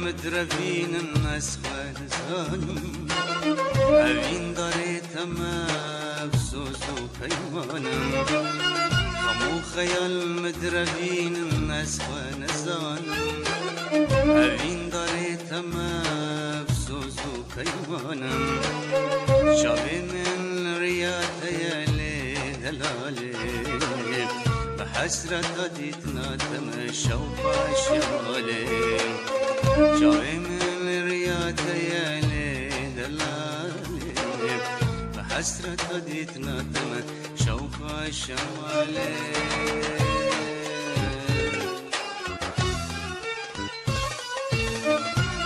مدربين الناس ظالم أبين داريتم أفسوس وكيمانا خمو خيال مدربين الناس ظالم أبين داريتم أفسوس وكيمانا شابي من رياض يالي دلالي بحسرة ديتنا تم شوق شالي شاوي من رياض يالي دلالي بحسرة ديتنا تم شوق شالي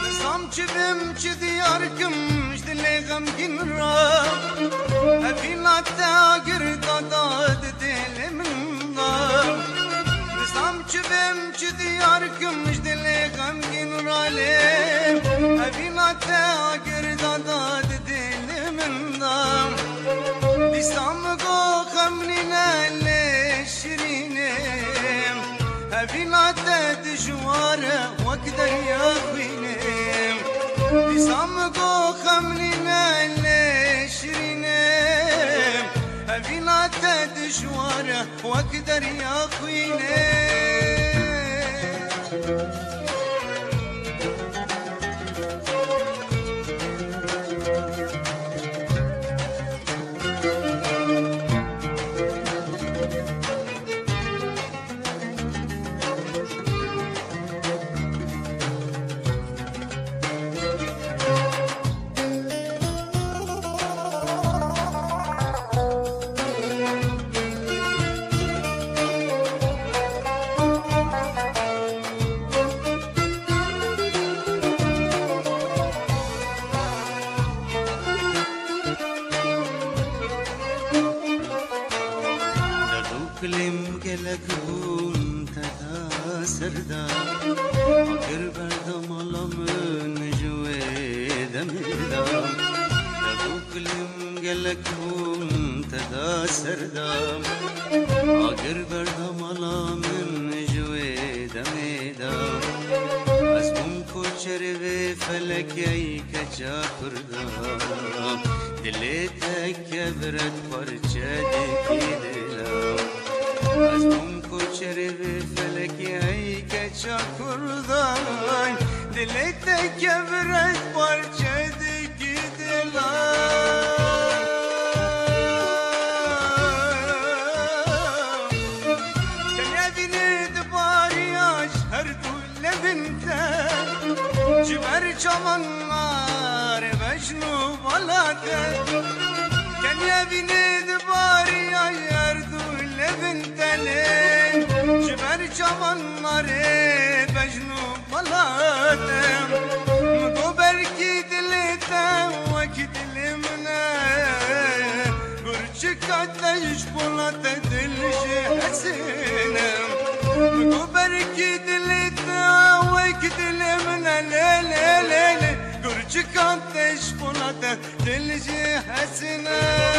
نظام چبم چ دياركم جدلي غمگin را أبينا تاجر داداد دل من نظام چبم چ دياركم جدلي غمگin را لم أبينا تاجر داداد دل من نظام گو خمرنا لشرينم أبينا تدجوار وقدر يا خوينم نظام گو خمرنا لشرينم أبينا تدجوار وقدر يا خوينم كلم gelekun teda serda Akir berdam alamın jüve demida Tebu klim gelekun teda serda Akir berdam alamın jüve demida Azmum koçer ve felek yaykeca kurda Dili tekevret parça dikidilam Azmum koçeri ve felek yaykeca kurday Dili tekevret parça dikidilam Sen evini de bari aç her dulle binten Cimer çamanlar Mecnu balate Kenya binid bari ayar dule bintelin Cimer çamanlar Mecnu balate Mgo belki dilite vakit dilimne Gürçük ateş bulate dilci hasinem Mgo belki dilite vakit dilimne le Gürçük ateş bulate dilci hasinem